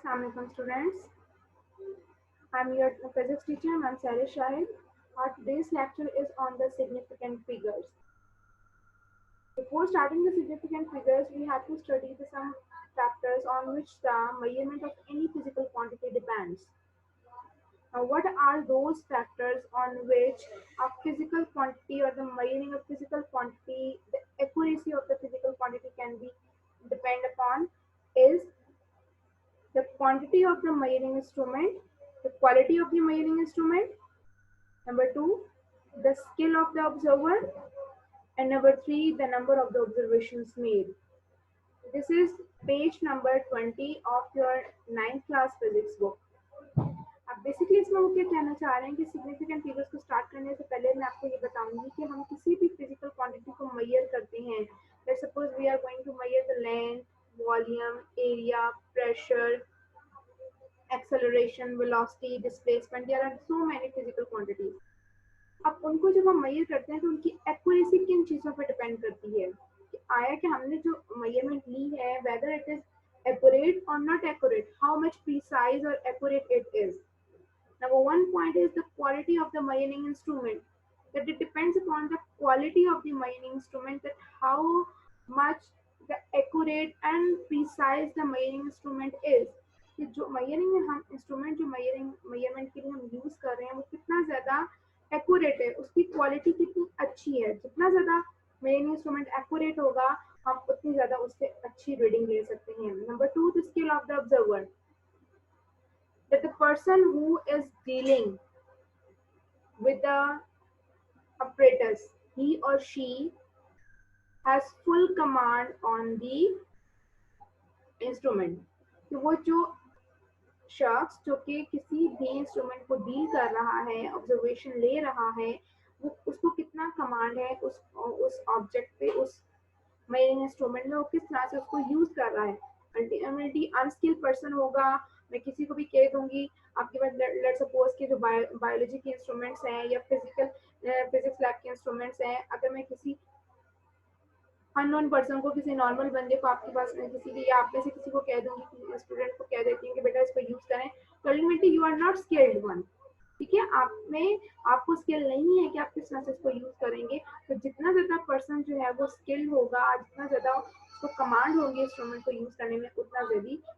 Assalamualaikum students. I'm your physics teacher, Ma'am Sarah Shahid. Our today's lecture is on the significant figures. Before starting the significant figures, we have to study some factors on which the measurement of any physical quantity depends. Now, what are those factors on which a physical quantity or the measuring of physical quantity, the accuracy of the physical quantity can be depend upon is the quantity of the measuring instrument, the quality of the measuring instrument, number 2, the skill of the observer, and number 3, the number of the observations made. This is page number 20 of your 9th class physics book. अब basically इसमें वो क्या कहना चाह रहे हैं कि significant figures को स्टार्ट करने से पहले मैं आपको ये बताऊंगी कि हम किसी भी फिजिकल क्वांटिटी को मेजर करते हैं. Let's suppose we are going to measure the length, volume, area, pressure, acceleration, velocity, displacement. There are so many physical quantities. अब उनको जब हम मेजर करते हैं तो उनकी एक्यूरेसी किन चीज़ों पर डिपेंड करती है कि आया कि हमने जो मेजरमेंट ली है whether it is accurate or not accurate, how much precise or accurate it is. Number one point is the quality of the measuring instrument. That it depends upon the quality of the measuring instrument, that how much the accurate and precise the measuring instrument is. कि जो measuring हम instrument जो measurement के लिए हम use कर रहे हैं वो कितना ज्यादा एक्यूरेट है, उसकी क्वालिटी कितनी अच्छी है. जितना ज्यादा मेजरिंग इंस्ट्रूमेंट एक्यूरेट होगा हम उतनी ज्यादा उससे अच्छी रीडिंग ले सकते हैं. Number 2, the skill of the observer, that the person who is dealing with the apparatus, he or she has full command on the instrument. कि वो जो शख्स जो कि किसी भी इंस्ट्रूमेंट को डील कर रहा है, ऑब्जर्वेशन ले रहा है, वो उसको कितना कमांड है उस ऑब्जेक्ट पे, उस मेजरिंग इंस्ट्रूमेंट में, वो किस तरह से उसको यूज कर रहा है. अल्टीमेटली अनस्किल्ड पर्सन होगा. मैं किसी को भी कह दूंगी आपके पास लेट्स सपोज के जो बायोलॉजी के इंस्ट्रूमेंट्स हैं या फिजिक्स लैब के इंस्ट्रूमेंट्स हैं, अगर मैं किसी अननोन पर्सन को, किसी नॉर्मल बंदे को आपके पास किसी की या आप में से किसी को कह दूंगी कि स्टूडेंट को कह देती हूँ कि बेटा इसको यूज करें, तो ultimately you are not skilled one. ठीक है, आपको स्किल नहीं है कि आप किस तरह से इसको यूज करेंगे. तो जितना ज्यादा पर्सन जो है वो स्किल होगा, जितना ज्यादा उसको कमांड होंगे इंस्ट्रूमेंट को यूज करने में,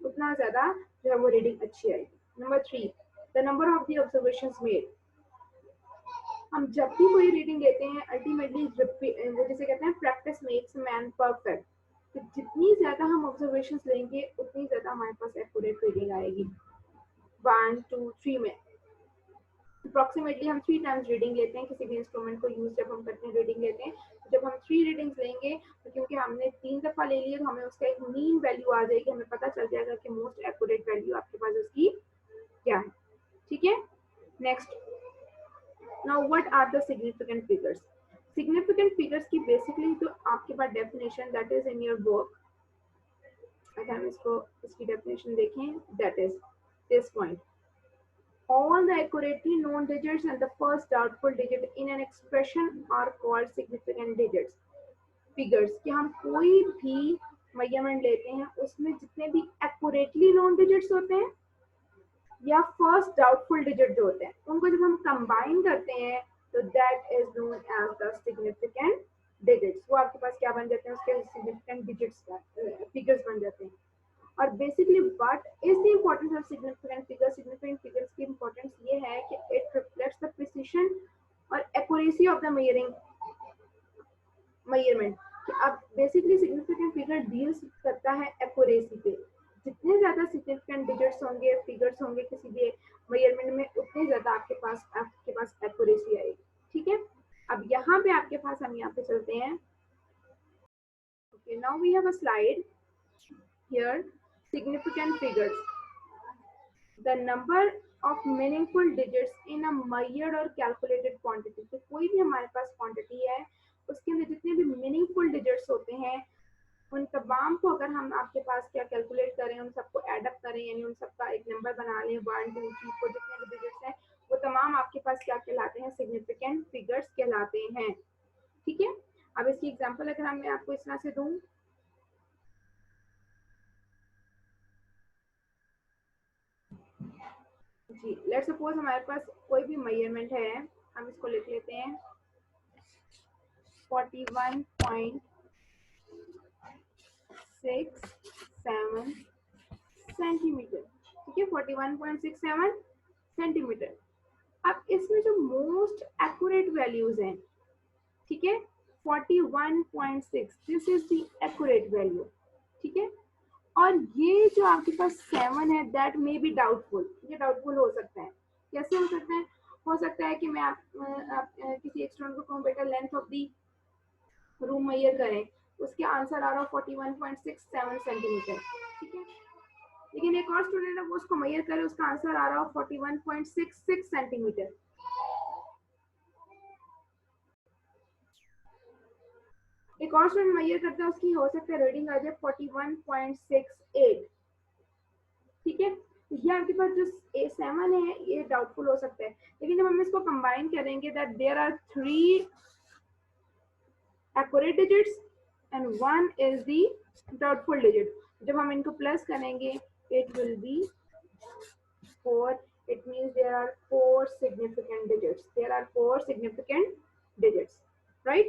उतना ज्यादा जो है वो रीडिंग अच्छी आएगी. Number 3, the number of the observations made. हम जब भी कोई रीडिंग लेते हैं अल्टीमेटली जैसे कहते हैं प्रैक्टिस मेक्स मैन परफेक्ट. तो जितनी ज्यादा हम ऑब्जर्वेशंस लेंगे उतनी ज्यादा हमारे पास एक्यूरेट रीडिंग आएगी. 1 2 3 में अप्रोक्सीमेटली हम 3 टाइम्स रीडिंग लेते हैं किसी भी इंस्ट्रूमेंट को यूज जब हम करते हैं, रीडिंग लेते हैं. तो जब हम 3 रीडिंग्स लेंगे तो क्योंकि हमने 3 दफा ले लिए तो हमें उसका एक मीन वैल्यू आ जाएगी, हमें पता चल जाएगा कि मोस्ट एक्यूरेट वैल्यू आपके पास उसकी क्या है. ठीक है, next. Now what are the significant figures? Significant figures की basically तो आपके पास definition that is in your book. अगर हम इसकी definition देखें, that is this point. All the accurately known digits and the first doubtful digit in an expression are called significant digits. Figures कि हम कोई भी measurement लेते हैं उसमें जितने भी accurately known digits होते हैं या फर्स्ट डाउटफुल डिजिट जो होते हैं उनको जब हम कंबाइन करते हैं तो that is known as the significant digits. वो आपके पास क्या बन जाते हैं, उसके सिग्निफिकेंट डिजिट्स फिगर्स बन जाते हैं. और basically what is the importance of significant figures. Significant figures की इंपॉर्टेंस ये है कि इट रिफ्लेक्ट्स द प्रिसिशन और एक्यूरेसी ऑफ द मेजरमेंट. अब बेसिकली सिग्निफिकेंट फिगर डील्स करता है एक्यूरेसी पे. जितने ज्यादा सिग्निफिकेंट डिजिट्स होंगे, फिगर्स होंगे किसी भी मेजरमेंट में, उतने ज्यादा आपके पास एक्यूरेसी आएगी. ठीक है, अब यहाँ पे आपके पास हम यहाँ पे चलते हैं. Okay, now we have a slide here. Significant figures, the number of meaningful digits in a measured or calculated quantity. तो कोई भी हमारे पास क्वांटिटी है उसके अंदर जितने भी मीनिंगफुल डिजिट्स होते हैं उन तमाम को अगर हम आपके पास क्या कैलकुलेट करें, उन सबको एडअप करें, यानी उन सबका एक नंबर बना लें, 1 2 3 4 जितने भी डिजिट्स हैं वो तमाम आपके पास क्या कहलाते हैं, सिग्निफिकेंट फिगर्स कहलाते हैं. ठीक है, अब इसकी एग्जांपल अगर मैं आपको इस तरह से दूं, जी, लेट्स सपोज हमारे पास कोई भी मेजरमेंट है, हम इसको लिख लेते हैं 41.67 सेंटीमीटर। ठीक है, 41.67 सेंटीमीटर। अब इसमें जो मोस्ट एक्यूरेट वैल्यूज हैं, ठीक है, 41.6, this is the accurate value. ठीक है, और ये जो आपके पास 7 है, दैट मे बी डाउटफुल, ये डाउटफुल हो सकता है। कैसे हो सकता है? हो सकता है कि मैं आप किसी एक स्टूडेंट को कहूँ बेटा length of the room measure करें, उसके आंसर आ रहा हो 41.67 सेंटीमीटर। ठीक है, लेकिन एक और स्टूडेंट है वो उसको मेजर करे, उसका आंसर आ रहा हो 41.66 सेंटीमीटर। एक और स्टूडेंट मेजर करता है, उसकी हो सकता है रीडिंग आ जाए 41.68। ठीक है, ये आपके पास जो 7 है ये डाउटफुल हो सकता है, लेकिन जब हम इसको कंबाइन करेंगे that there are 3 accurate digits and 1 is the doubtful digit, जब हम इनको प्लस करेंगे it will be 4. It means there are 4 significant digits. There are 4 significant digits, right?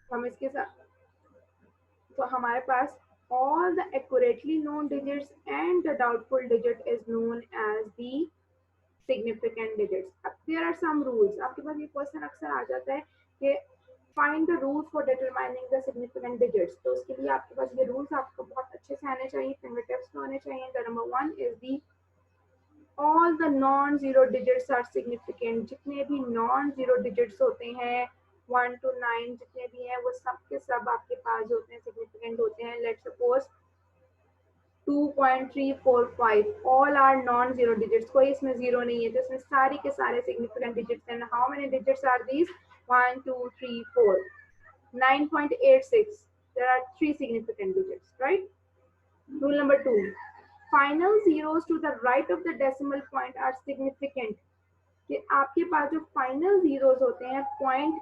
हम इसके साथ, तो हमारे पास all the accurately known digits and the doubtful digit is known as the significant digits. अब there are some rules. आपके पास ये question अक्सर आ जाता है कि find the rules for determining the significant digits. तो उसके लिए आपके पास ये rules आपको बहुत अच्छे से आने चाहिए, fingertips में होने चाहिए. The number 1 is the all the non-zero digits are significant. जितने भी non-zero digits होते हैं 1 to 9 जितने भी हैं वो सब के सब आपके पास होते हैं, significant होते हैं. Let's suppose 2.345 all are non-zero digits. कोई इसमें zero नहीं है, तो इसमें सारी के सारे significant digits हैं. How many digits are these? 1, 2, 3, 4. 9.86. There are 3 significant digits, right? Rule number 2. Final zeros to the right of the decimal point are significant. कि आपके पास जो फाइनल जीरोस होते हैं पॉइंट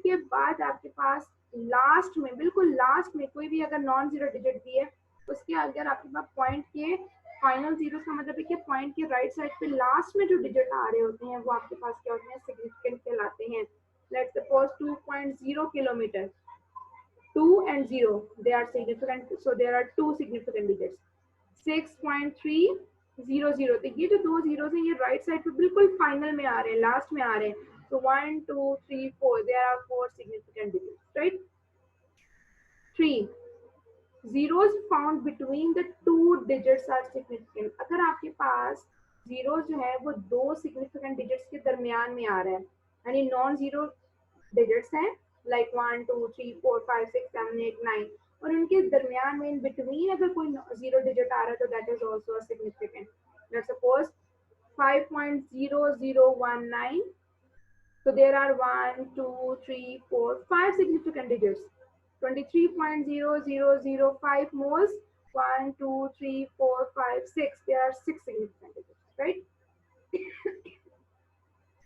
के बाद आपके पास लास्ट में, बिल्कुल लास्ट में कोई भी अगर नॉन जीरो डिजिट भी है, उसके अगर आपके पास पॉइंट के फाइनल जीरो का मतलब है कि पॉइंट के राइट साइड पे लास्ट में जो डिजिट आ रहे होते हैं वो आपके पास क्या होते हैं? सिग्निफिकेंट कहलाते हैं. Let's suppose 2.0 kilometre, 2 and 0 they are significant, so there are 2 significant digits. 6.300, तो ये जो 2 जीरो है ये राइट साइड पे बिल्कुल फाइनल में आ रहे हैं, लास्ट में आ रहे हैं. So 1, 2, 3, 4, there are 4 significant digits, right? 3 zeros found between the 2 digits are significant. अगर आपके पास जीरो जो है वो 2 significant digits के दरमियान में आ रहा है, यानी नॉन जीरो डिजिट्स हैं लाइक 1, 2, 3, 4, 5, 6, 7, 8, 9, और उनके दरमियान में इन बिटवीन अगर कोई जीरो डिजिट आ रहा है तो that is also significant. Let's suppose 5.0019. So there are 1, 2, 3, 4, 5 significant digits. 23.0005 moles. 1, 2, 3, 4, 5, 6. There are 6 significant digits, right?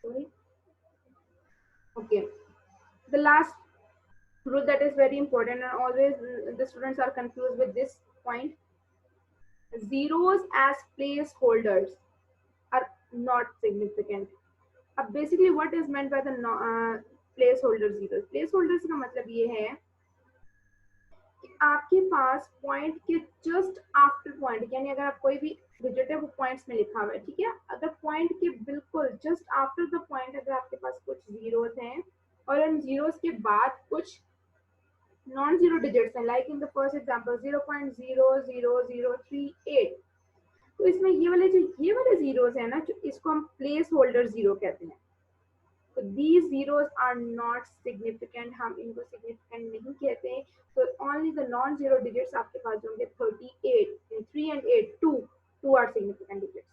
Sorry. Okay. The last rule that is very important, and always the students are confused with this point: zeros as placeholders are not significant. अब basically what is meant by the placeholder zeros? Placeholders का मतलब ये है कि आपके पास point के just after point, यानी अगर आप कोई भी डिजिट है वो पॉइंट्स में लिखा हुआ है, ठीक है, अगर पॉइंट के बिल्कुल जस्ट आफ्टर द पॉइंट अगर आपके पास कुछ जीरोस हैं और उन जीरोस के बाद कुछ नॉन जीरो डिजिट्स हैं, like in the first example 0.00038, तो इसमें ये वाले जीरोस है ना, इसको हम प्लेस होल्डर जीरो कहते हैं. तो these zeros are not significant, हम इनको significant नहीं कहते. So only the non-zero digits आपके पास होंगे 38, 3 and 8, 2 are significant digits.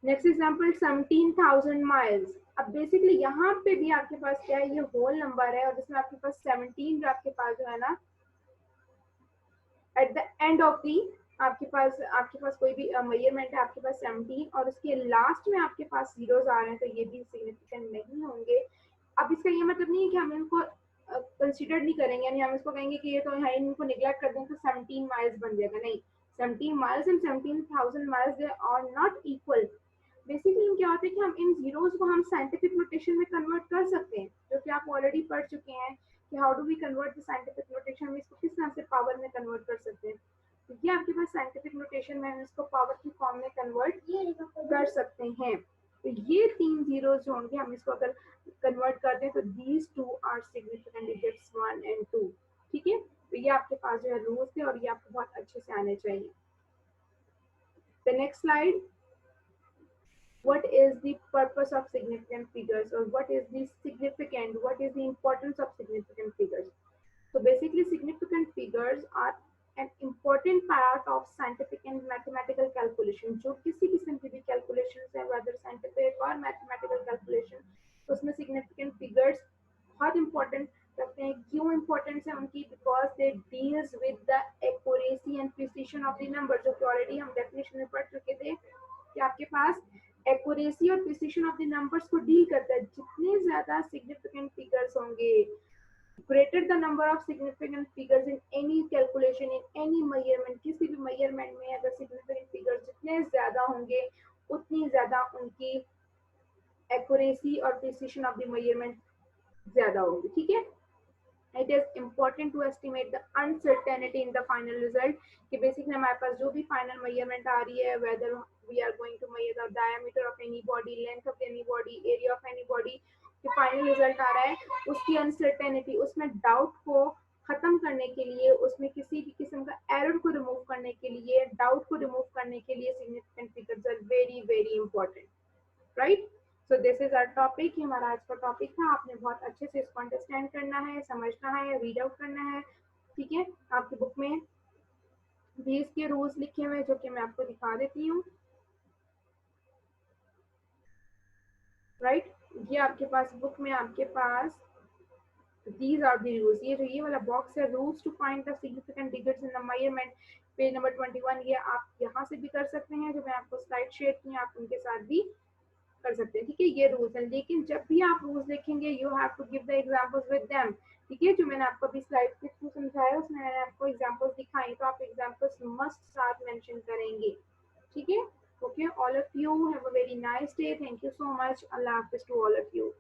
Next example 17,000 miles. अब बेसिकली यहाँ पे भी आपके पास क्या है, ये होल नंबर है और जिसमें आपके पास 17 जो आपके पास जो है ना at the end of the, आपके पास कोई भी मेजरमेंट है, आपके पास 17 और उसके लास्ट में आपके पास जीरोस आ रहे हैं, तो ये भी सिग्निफिकेंट नहीं होंगे. अब इसका ये मतलब नहीं है कि हम इनको कंसिडर नहीं करेंगे, यानी हम इसको कहेंगे कि ये तो है, इनको निगलेक्ट कर दें तो 17 माइल्स बन जाएगा, नहीं. 17 miles and 17,000 miles, they are not equal. Basically क्या होता है कि हम इन जीरोस को हम साइंटिफिक नोटेशन में कन्वर्ट कर सकते हैं, जो कि आप ऑलरेडी पढ़ चुके हैं कि how do we convert the scientific notation, हम इसको किस तरह से पावर में कन्वर्ट कर सकते हैं। तो ये आपके पास साइंटिफिक नोटेशन में हम इसको पावर की फॉर्म में कन्वर्ट कर सकते हैं। तो ये 3 जीरोस जो होंगे, हम इसको अगर कन्वर्ट करते हैं तो these two are significant digits 1 and 2। ठीक है, तो ये आपके पास जो है रूल्स थे और ये आपको बहुत अच्छे से आने चाहिए। The next slide, what is the purpose of significant figures, or what is the importance of significant figures? So basically significant figures are an important part of scientific and mathematical calculation। जो किसी किस्म की भी calculations है, whether scientific or mathematical calculation, तो उसमें significant figures बहुत important रखते हैं। क्यों importance है उनकी? Because they deals with the accuracy and precision of the number, जो कि already हम definition में पढ़ चुके थे कि आपके पास एक्यूरेसी और प्रिसिशन ऑफ द नंबर्स को डील करता है। जितने ज्यादा सिग्निफिकेंट फिगर्स होंगे, greater the number of significant figures in any calculation, in any measurement, किसी भी measurement में अगर significant figures जितने ज्यादा होंगे, उतनी ज्यादा उनकी accuracy और precision of the measurement ज्यादा होगी। ठीक है, it is important to estimate the uncertainty in the final result, कि basically हमारे पास जो भी final measurement आ रही है, whether we are going to measure the diameter of any body, length of any body, area of any body, जो final result आ रहा है उसकी अनसर्टेनिटी, उसमें डाउट को खत्म करने के लिए, उसमें किसी भी किस्म का एरर को रिमूव करने के लिए, डाउट को रिमूव करने के लिए significant figures are very very important, right. So this is our topic, ये हमारा आज का टॉपिक था। आपने बहुत अच्छे से इसको अंडरस्टैंड करना है, समझना है, रीड आउट करना है। ठीक है, आपकी बुक में भी इसके रूल्स लिखे हुए हैं, जो कि मैं आपको दिखा देती हूँ। राइट, ये आपके पास बुक में आपके पास these are the rules, ये वाला बॉक्स है, rules to find the significant digits in the measurement, page number 21। ये आप यहाँ से भी कर सकते हैं, जो मैं आपको स्लाइड शेयर की आप उनके साथ भी कर सकते हैं। ठीक है, ये रूल्स है, लेकिन जब भी आप रूल्स लिखेंगे you have to give the examples with them. ठीक है, जो मैंने आपको अभी स्लाइड के थ्रू समझाया उसमें मैंने आपको एग्जांपल्स दिखाई, तो आप एग्जांपल्स मस्ट साथ मेंशन करेंगे। ठीक है, okay, all of you have a very nice day, thank you so much, अल्लाह हाफिज टू ऑल ऑफ यू।